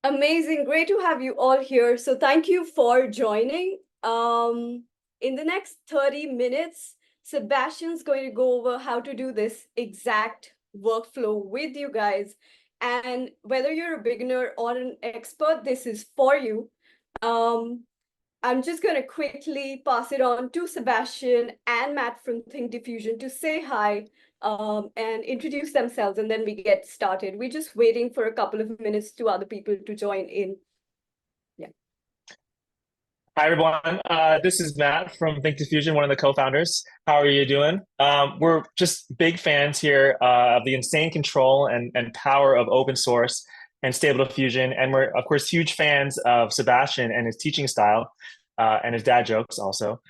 Amazing. Great to have you all here. So thank you for joining. In the next 30 minutes, Sebastian's going to go over how to do this exact workflow with you guys. And whether you're a beginner or an expert, this is for you. Um, I'm just going to quickly pass it on to Sebastian and Matt from ThinkDiffusion to say hi and introduce themselves, and then we get started. We're just waiting for a couple of minutes to other people to join in. Yeah. Hi, everyone. This is Matt from ThinkDiffusion, one of the co-founders. How are you doing? We're just big fans here of the insane control and power of open source and Stable Diffusion. And we're, of course, huge fans of Sebastian and his teaching style and his dad jokes also.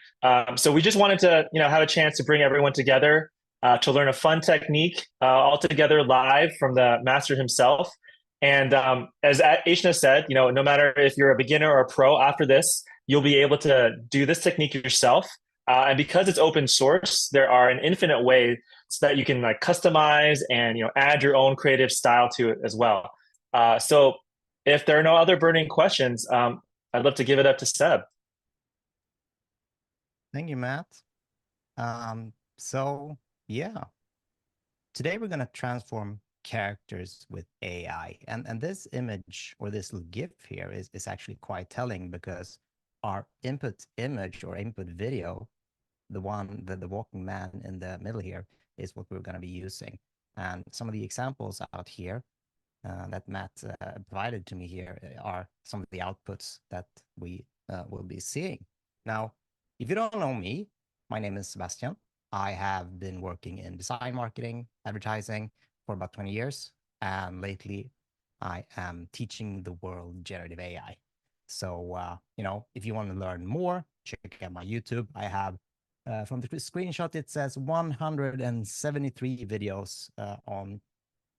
So we just wanted to, have a chance to bring everyone together to learn a fun technique all together live from the master himself. And as Aishna said, no matter if you're a beginner or a pro after this, you'll be able to do this technique yourself. And because it's open source, there are an infinite way so that you can like customize and add your own creative style to it as well. So if there are no other burning questions, I'd love to give it up to Seb. Thank you, Matt. So yeah, today we're going to transform characters with AI. And this image or this little GIF here is actually quite telling because our input image or input video, the walking man in the middle here, is what we're going to be using. And some of the examples out here that Matt provided to me here are some of the outputs that we will be seeing. Now, if you don't know me, my name is Sebastian. I have been working in design, marketing, advertising for about 20 years. And lately, I am teaching the world generative AI. So, if you want to learn more, check out my YouTube. I have, from the screenshot, it says 173 videos on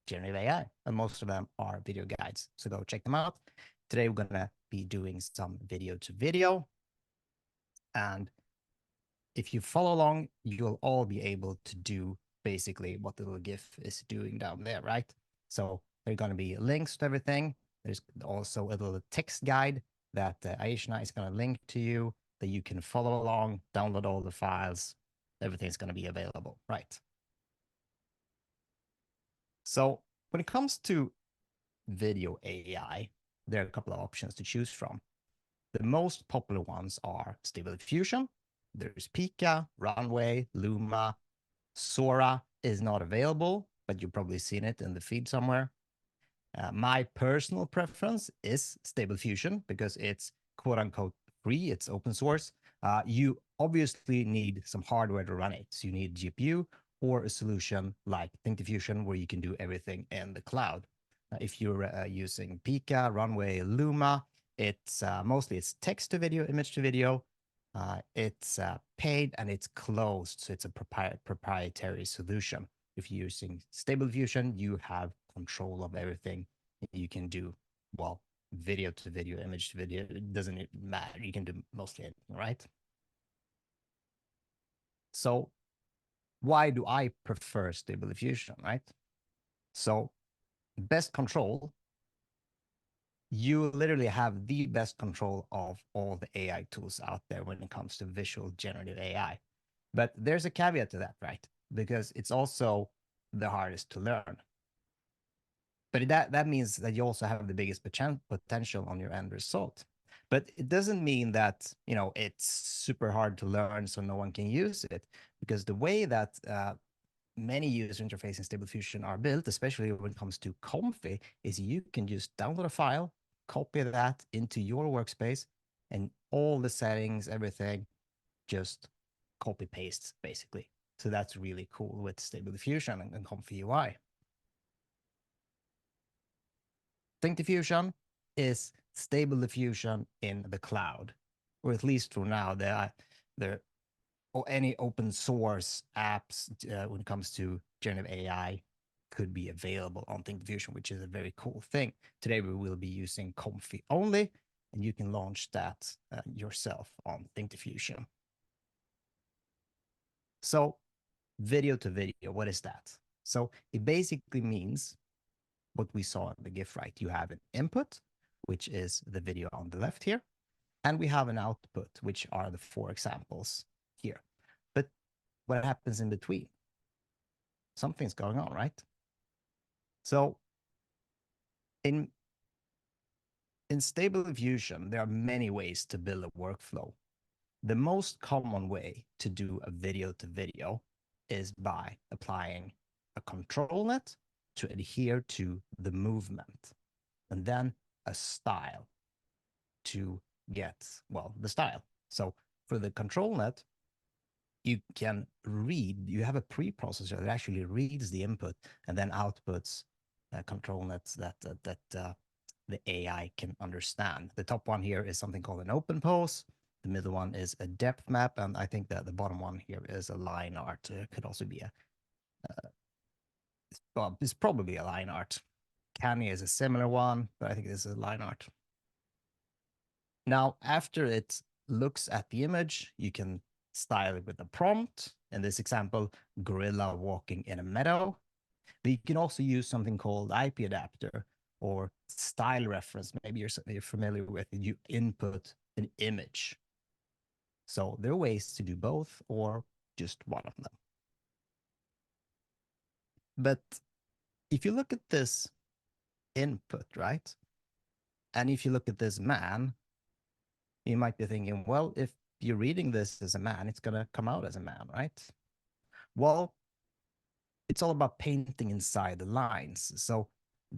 generative AI, and most of them are video guides. So go check them out. Today, we're going to be doing some video to video. And if you follow along, you'll all be able to do basically what the little GIF is doing down there, right? So there are going to be links to everything. There's also a little text guide that Aishna is going to link to you that you can follow along, download all the files. Everything's going to be available, right? So when it comes to video AI, there are a couple of options to choose from. The most popular ones are Stable Diffusion. There's Pika, Runway, Luma. Sora is not available, but you've probably seen it in the feed somewhere. My personal preference is Stable Diffusion because it's quote unquote free, it's open source. You obviously need some hardware to run it. So you need GPU or a solution like ThinkDiffusion where you can do everything in the cloud. If you're using Pika, Runway, Luma, it's mostly it's text to video, image to video. It's paid and it's closed, so it's a proprietary solution. If you're using Stable Diffusion, you have control of everything. You can do, well, video to video, image to video. It doesn't matter. You can do mostly anything, right? So why do I prefer Stable Diffusion, right? So best control, you literally have the best control of all the AI tools out there when it comes to visual generative AI. But there's a caveat to that, right? Because it's also the hardest to learn. But that means that you also have the biggest potential on your end result. But it doesn't mean that, it's super hard to learn so no one can use it. Because the way that many user interfaces in Stable Diffusion are built, especially when it comes to Comfy, is you can just download a file, copy that into your workspace, and all the settings, everything, just copy paste basically. So that's really cool with Stable Diffusion and ComfyUI. ThinkDiffusion is Stable Diffusion in the cloud, or at least for now, there or any open source apps when it comes to generative AI could be available on ThinkDiffusion, which is a very cool thing. Today, we will be using Comfy only, and you can launch that yourself on ThinkDiffusion. So video to video, what is that? So it basically means what we saw in the GIF, right? You have an input which is the video on the left here. And we have an output, which are the 4 examples here. But what happens in between? Something's going on, right? So in Stable Diffusion, there are many ways to build a workflow. The most common way to do a video to video is by applying a control net to adhere to the movement, and then a style to get, well, the style. So for the control net, you can read, you have a preprocessor that actually reads the input and then outputs control nets that the AI can understand. The top one here is something called an open pose. The middle one is a depth map, and I think that the bottom one here is a line art. It could also be a, well, it's probably a line art. Canny is a similar one, but I think this is a line art. Now, after it looks at the image, you can style it with a prompt. In this example, gorilla walking in a meadow. But you can also use something called IP adapter or style reference. Maybe you're familiar with it. You input an image. So there are ways to do both or just one of them. But if you look at this input, right? And if you look at this man, you might be thinking, well, if you're reading this as a man, it's going to come out as a man, right? Well, it's all about painting inside the lines. So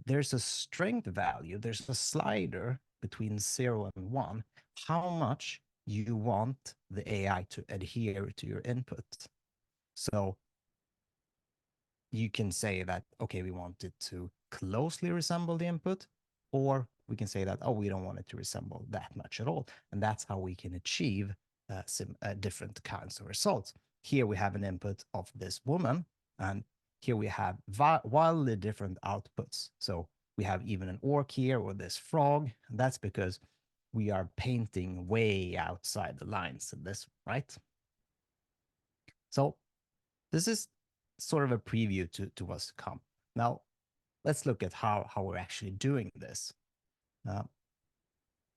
there's a strength value, there's a slider between 0 and 1, how much you want the AI to adhere to your input. So you can say that, okay, we want it to closely resemble the input, or we can say that, oh, we don't want it to resemble that much at all. And that's how we can achieve some different kinds of results. Here we have an input of this woman, and here we have wildly different outputs. So we have even an orc here or this frog, and that's because we are painting way outside the lines of this, right? So this is sort of a preview to what's to come. Now, let's look at how we're actually doing this.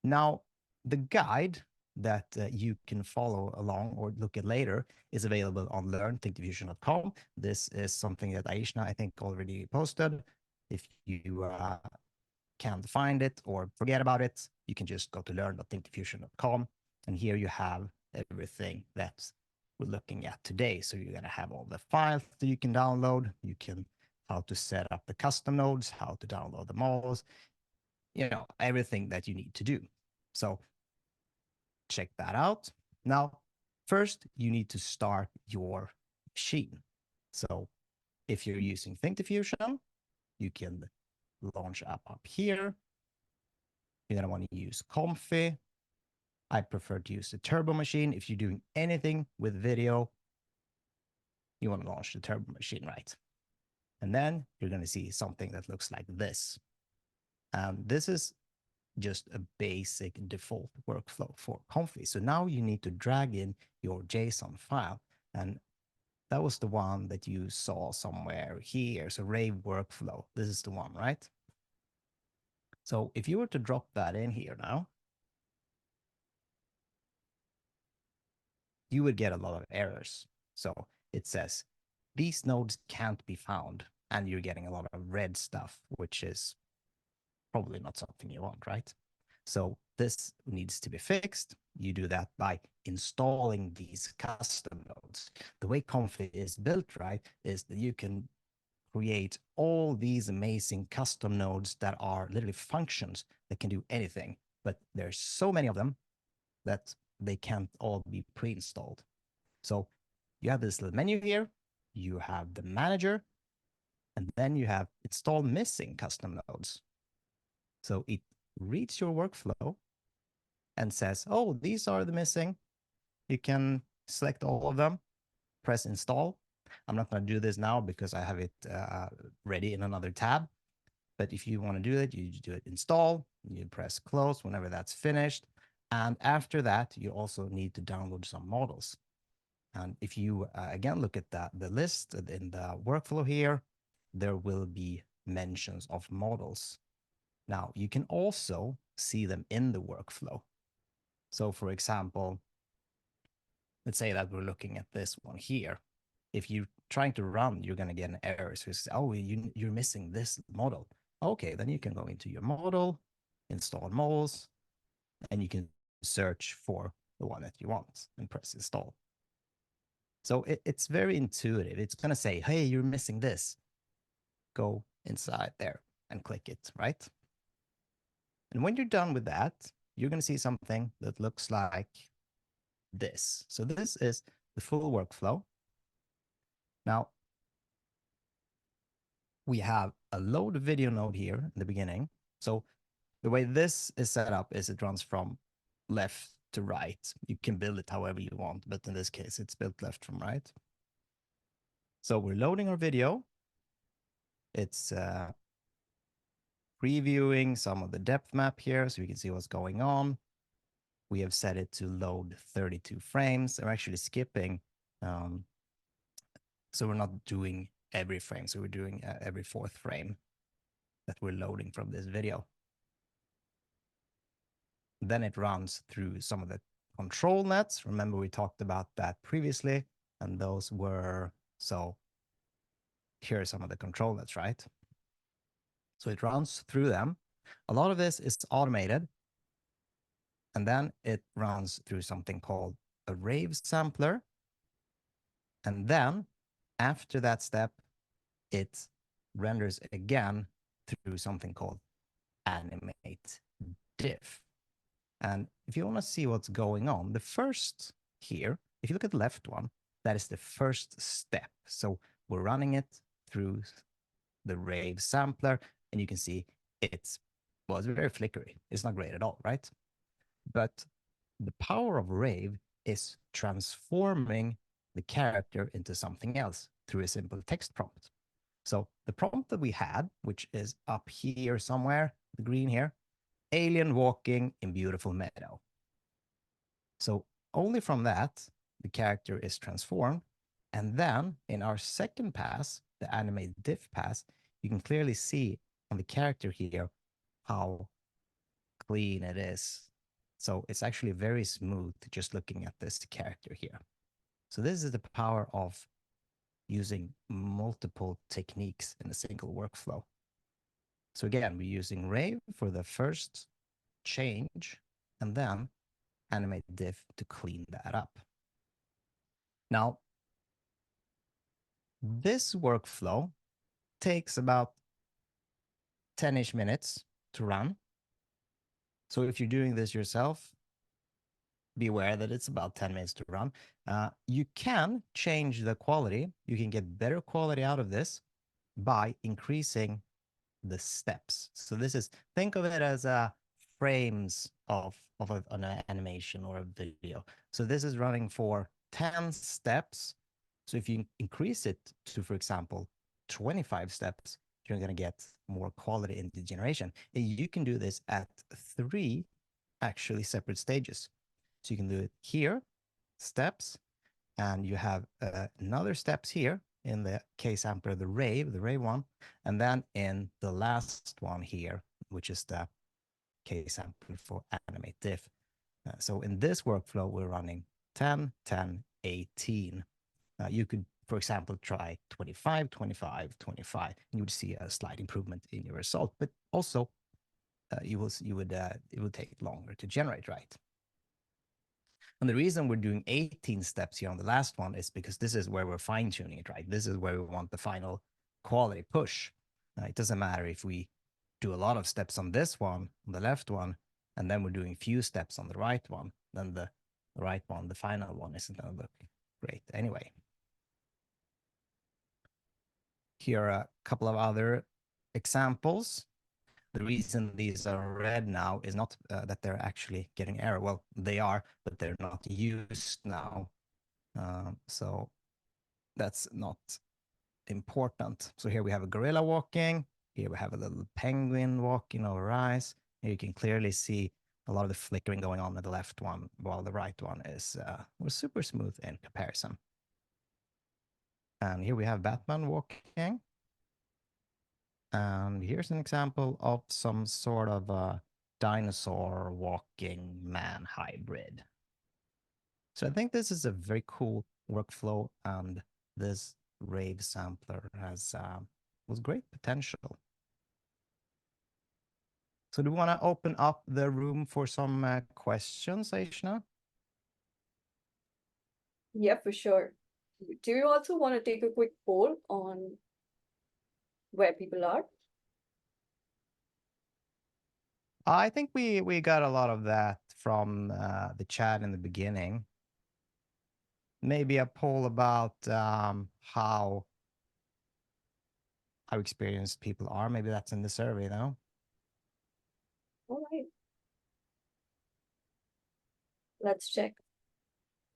Now, the guide that you can follow along or look at later is available on learn.thinkdiffusion.com. This is something that Aishna, I think, already posted. If you can't find it or forget about it, you can just go to learn.thinkdiffusion.com. And here you have everything that we're looking at today. So you're going to have all the files that you can download. You can how to set up the custom nodes, how to download the models, you know, everything that you need to do. So check that out. Now, first, you need to start your machine. So if you're using ThinkDiffusion, you can launch up here. You're going to want to use Comfy. I prefer to use the Turbo machine. If you're doing anything with video, you want to launch the Turbo machine, right? And then you're going to see something that looks like this. This is just a basic default workflow for Comfy. So now you need to drag in your JSON file. And that was the one that you saw somewhere here. So Rave workflow. This is the one, right? So if you were to drop that in here now, you would get a lot of errors. So it says, these nodes can't be found. And you're getting a lot of red stuff, which is probably not something you want, right? So this needs to be fixed. You do that by installing these custom nodes. The way Comfy is built, right, is that you can create all these amazing custom nodes that are literally functions that can do anything. But there's so many of them that they can't all be pre-installed. So you have this little menu here. You have the manager. And then you have install missing custom nodes. So it reads your workflow and says, oh, these are the missing. You can select all of them, press install. I'm not going to do this now because I have it ready in another tab. But if you want to do it, you do it install, you press close whenever that's finished. And after that, you also need to download some models. And if you, again, look at the list in the workflow here, there will be mentions of models. Now, you can also see them in the workflow. So for example, let's say that we're looking at this one here. If you're trying to run, you're going to get an error. So it's, oh, you're missing this model. Okay, then you can go into your model, install models, and you can search for the one that you want and press install. So it's very intuitive. It's going to say, hey, you're missing this. Go inside there and click it, right? And when you're done with that, you're going to see something that looks like this. So this is the full workflow. Now, we have a load video node here in the beginning. So the way this is set up is it runs from left to right. You can build it however you want, but in this case, it's built left from right. So we're loading our video. It's previewing some of the depth map here so we can see what's going on. We have set it to load 32 frames. We're actually skipping. So we're not doing every frame. So we're doing every fourth frame that we're loading from this video. Then it runs through some of the control nets. Remember, we talked about that previously, and those were, so here are some of the control nets, right? So it runs through them. A lot of this is automated. And then it runs through something called a Rave sampler. And then after that step, it renders again through something called Animate Diff. And if you want to see what's going on, the first here, if you look at the left one, that is the first step. So we're running it through the Rave sampler, and you can see it's very flickery. It's not great at all, right? But the power of Rave is transforming the character into something else through a simple text prompt. So the prompt that we had, which is up here somewhere, the green here, alien walking in beautiful meadow. So only from that, the character is transformed. And then in our second pass, the animate diff pass, you can clearly see on the character here how clean it is. So it's actually very smooth just looking at this character here. So this is the power of using multiple techniques in a single workflow. So again, we're using Rave for the first change, and then animate diff to clean that up. Now, this workflow takes about 10-ish minutes to run. So if you're doing this yourself, be aware that it's about 10 minutes to run. You can change the quality. You can get better quality out of this by increasing the steps. So this is, think of it as frames of an animation or a video. So this is running for 10 steps. So if you increase it to, for example, 25 steps, you're going to get more quality in the generation. And you can do this at 3 actually separate stages. So you can do it here, steps, and you have another steps here in the K-sampler, the Rave one, and then in the last one here, which is the K-sampler for Animate Diff. So in this workflow, we're running 10, 10, 18. You could, for example, try 25, 25, 25, and you would see a slight improvement in your result, but also it would take longer to generate, right? And the reason we're doing 18 steps here on the last one is because this is where we're fine-tuning it, right? This is where we want the final quality push. It doesn't matter if we do a lot of steps on this one, on the left one, and then we're doing few steps on the right one. Then the right one, the final one, isn't going to look great anyway. Here are a couple of other examples. The reason these are red now is not that they're actually getting error. Well, they are, but they're not used now. So that's not important. So here we have a gorilla walking. Here we have a little penguin walking over ice. Here you can clearly see a lot of the flickering going on in the left one, while the right one is was super smooth in comparison. And here we have Batman walking. And here's an example of some sort of a dinosaur walking man hybrid. So I think this is a very cool workflow, and this Rave sampler has was great potential. So do you want to open up the room for some questions, Aishna? Yeah, for sure. Do you also want to take a quick poll on where people are? I think we got a lot of that from the chat in the beginning. Maybe a poll about how experienced people are. Maybe that's in the survey, though. All right. Let's check.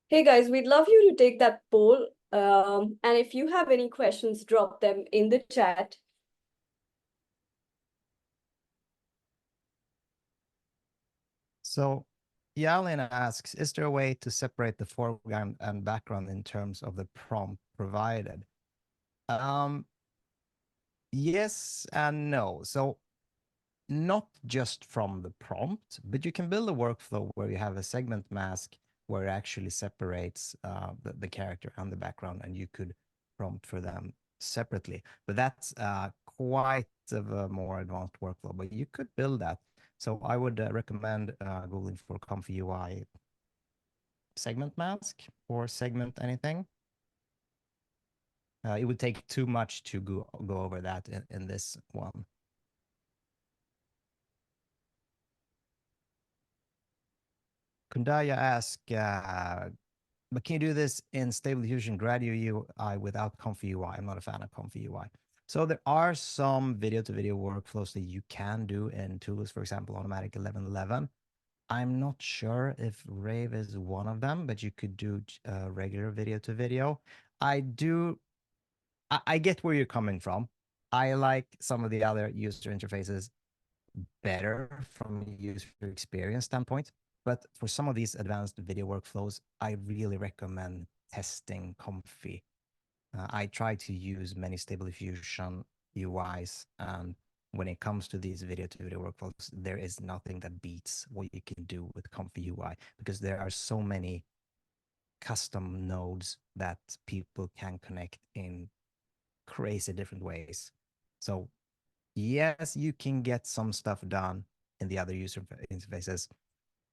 Hey guys, we'd love you to take that poll. And if you have any questions, drop them in the chat. So Yalin asks, is there a way to separate the foreground and background in terms of the prompt provided? Yes and no. So not just from the prompt, but you can build a workflow where you have a segment mask where it actually separates the character and the background, and you could prompt for them separately. But that's quite of a more advanced workflow, but you could build that. So I would recommend Googling for ComfyUI segment mask or segment anything. It would take too much to go over that in this one. Kundaya asks, but can you do this in Stable Diffusion Gradual UI without ComfyUI? I'm not a fan of ComfyUI. So there are some video-to-video workflows that you can do in tools, for example, Automatic 1111. I'm not sure if Rave is one of them, but you could do regular video-to-video. I get where you're coming from. I like some of the other user interfaces better from a user experience standpoint. But for some of these advanced video workflows, I really recommend testing Comfy. I try to use many Stable Diffusion UIs, and when it comes to these video-to-video workflows, there is nothing that beats what you can do with ComfyUI, because there are so many custom nodes that people can connect in crazy different ways. So yes, you can get some stuff done in the other user interfaces,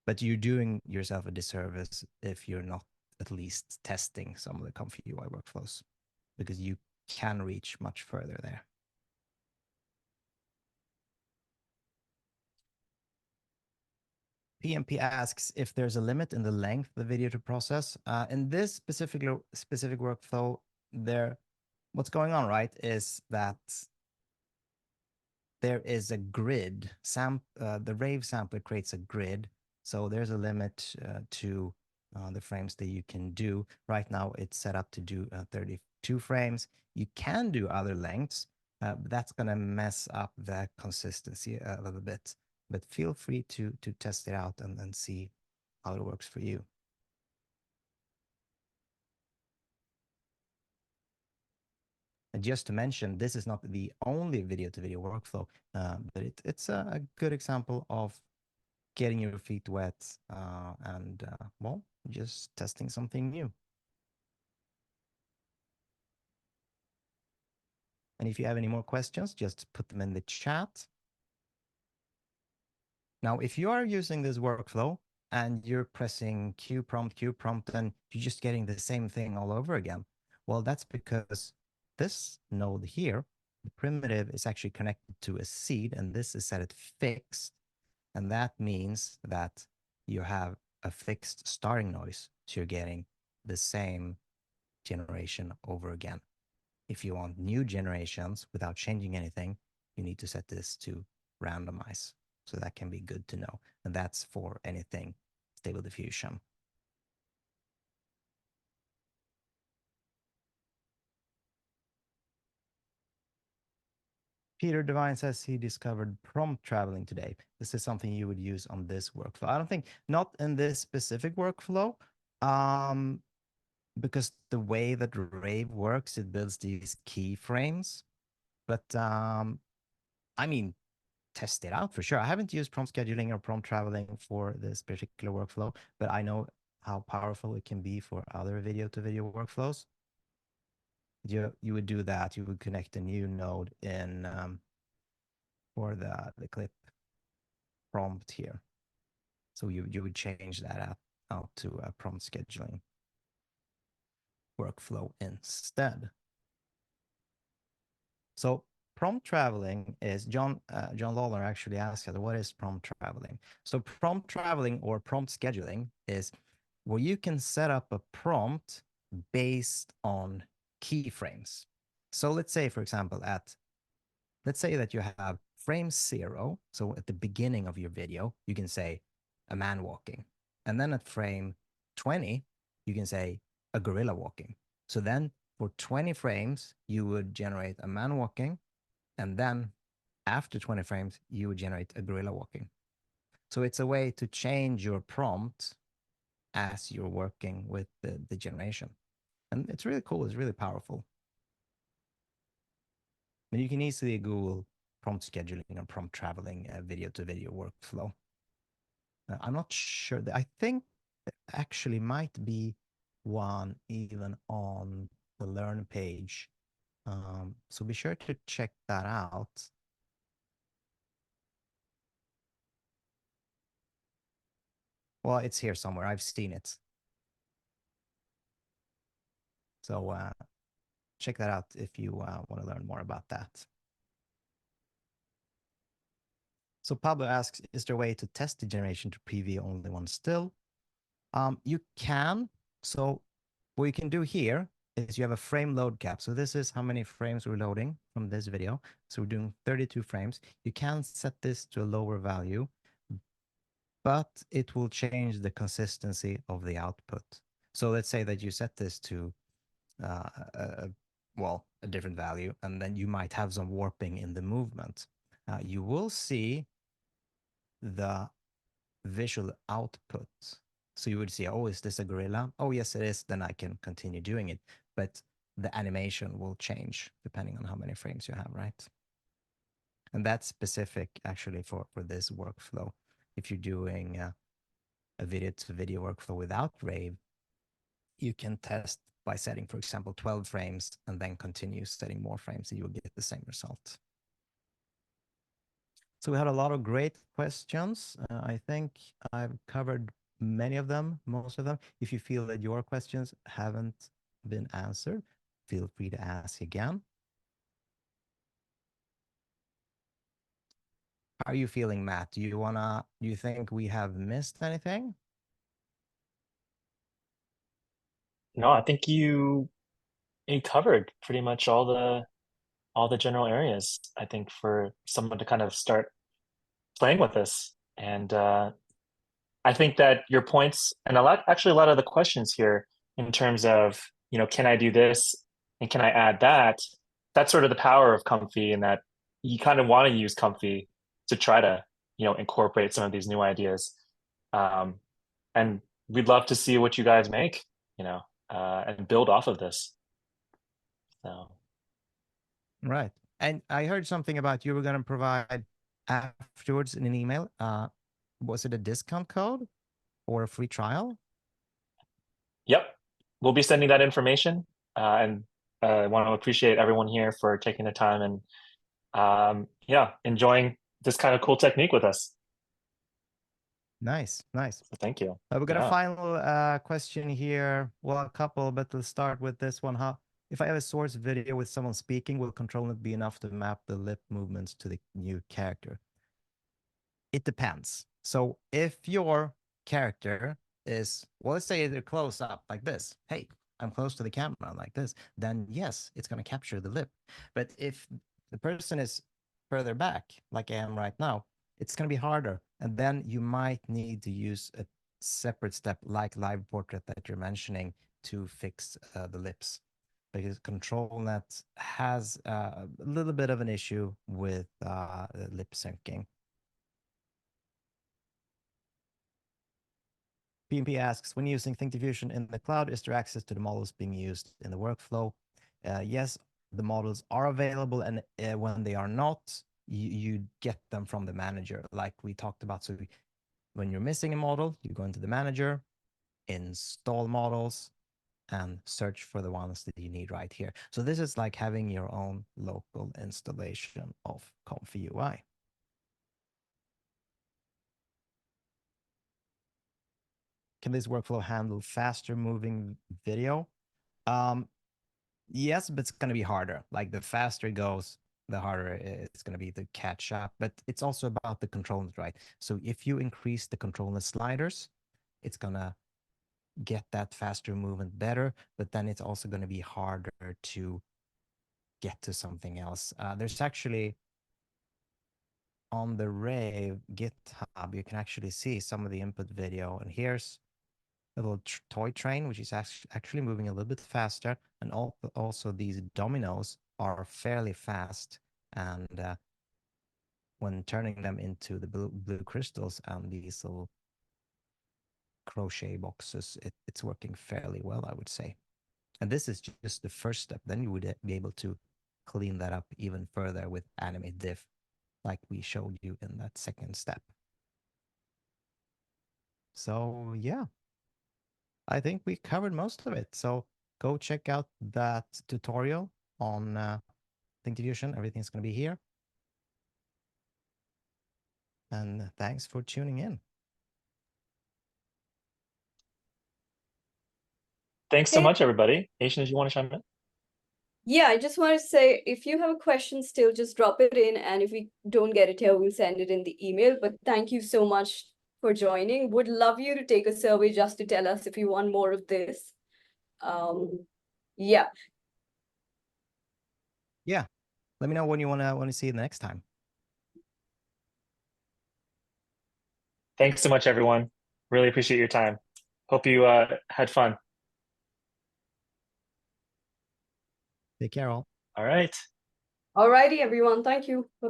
but you're doing yourself a disservice if you're not at least testing some of the ComfyUI workflows, because you can reach much further there. PMP asks if there's a limit in the length of the video to process. In this specific workflow, what's going on, right, is that there is a grid. The Rave sampler creates a grid, so there's a limit to the frames that you can do. Right now, it's set up to do 32 frames. You can do other lengths, but that's going to mess up the consistency a little bit. But feel free to test it out and see how it works for you. And just to mention, this is not the only video-to-video workflow, but it's a good example of getting your feet wet and, well, just testing something new. And if you have any more questions, just put them in the chat. Now, if you are using this workflow and you're pressing Q prompt, and you're just getting the same thing all over again, well, that's because this node here, the primitive, is actually connected to a seed, and this is set at fixed. And that means that you have a fixed starting noise, so you're getting the same generation over again. If you want new generations without changing anything, you need to set this to randomize. So that can be good to know. And that's for anything Stable Diffusion. Peter Devine says he discovered prompt traveling today. This is something you would use on this workflow. I don't think, not in this specific workflow, because the way that Rave works, it builds these keyframes. But I mean, test it out for sure. I haven't used prompt scheduling or prompt traveling for this particular workflow, but I know how powerful it can be for other video-to-video workflows. You would do that. You would connect a new node in for the clip prompt here. So you would change that out to a prompt scheduling workflow instead. So prompt traveling is John Lawler actually asked us, what is prompt traveling? So prompt traveling or prompt scheduling is where you can set up a prompt based on keyframes. So let's say, for example, let's say that you have frame 0. So at the beginning of your video, you can say a man walking. And then at frame 20, you can say a gorilla walking. So then for 20 frames, you would generate a man walking. And then after 20 frames, you would generate a gorilla walking. So it's a way to change your prompt as you're working with the generation. And it's really cool. It's really powerful. And you can easily Google prompt scheduling and prompt traveling video-to-video workflow. I'm not sure. I think there actually might be one even on the Learn page. So be sure to check that out. Well, it's here somewhere. I've seen it. So check that out if you want to learn more about that. So Pablo asks, is there a way to test the generation to preview only one still? You can. So what you can do here is you have a frame load cap. So this is how many frames we're loading from this video. So we're doing 32 frames. You can set this to a lower value, but it will change the consistency of the output. So let's say that you set this to, a different value, and then you might have some warping in the movement. You will see the visual output. So you would see, oh, is this a gorilla? Oh, yes, it is. Then I can continue doing it. But the animation will change depending on how many frames you have, right? And that's specific actually for this workflow. If you're doing a video-to-video workflow without Rave, you can test by setting, for example, 12 frames and then continue setting more frames and you will get the same result. So we had a lot of great questions. I think I've covered many of them, most of them. If you feel that your questions haven't been answered, feel free to ask again. How are you feeling, Matt? Do you think we have missed anything? No, I think you covered pretty much all the general areas, I think, for someone to kind of start playing with this. And I think that your points and a lot of the questions here in terms of, can I do this and can I add that? That's sort of the power of Comfy, in that you kind of want to use Comfy to try to, incorporate some of these new ideas. And we'd love to see what you guys make, and build off of this. So. Right. And I heard something about you were going to provide afterwards in an email. Was it a discount code or a free trial? Yep. We'll be sending that information. And I want to appreciate everyone here for taking the time and enjoying this kind of cool technique with us. Nice, nice. So thank you. We got a final question here. Well, a couple, but let's start with this one. If I have a source video with someone speaking, will ControlNet be enough to map the lip movements to the new character? It depends. So if your character is, well, let's say they're close up like this. Hey, I'm close to the camera like this. Then yes, it's going to capture the lip. But if the person is further back, like I am right now, it's going to be harder. And then you might need to use a separate step like live portrait that you're mentioning to fix the lips. Because ControlNet has a little bit of an issue with lip syncing. PMP asks, when using ThinkDiffusion in the cloud, is there access to the models being used in the workflow? Yes, the models are available, and when they are not, you get them from the manager, like we talked about. So when you're missing a model, you go into the manager, install models, and search for the ones that you need right here. So this is like having your own local installation of ComfyUI. Can this workflow handle faster moving video? Yes, but it's going to be harder. Like the faster it goes, the harder it's going to be to catch up. But it's also about the controls, right? So if you increase the controller sliders, it's going to get that faster movement better, but then it's also going to be harder to get to something else. There's actually on the Rave GitHub, you can actually see some of the input video, and here's a little toy train, which is actually moving a little bit faster. And also these dominoes are fairly fast. And when turning them into the blue crystals and these little crochet boxes, it's working fairly well, I would say. And this is just the first step. Then you would be able to clean that up even further with Animate Diff, like we showed you in that second step. So yeah, I think we covered most of it. So go check out that tutorial on ThinkDiffusion. Everything's going to be here. And thanks for tuning in. Thanks so much, everybody. Asian, did you want to chime in? Yeah, I just want to say, if you have a question still, just drop it in. And if we don't get it here, we'll send it in the email. But thank you so much for joining. Would love you to take a survey just to tell us if you want more of this. Yeah. Yeah. Let me know when you want to see it next time. Thanks so much, everyone. Really appreciate your time. Hope you had fun. Take care, all. All right. Alrighty, everyone. Thank you. Bye-bye.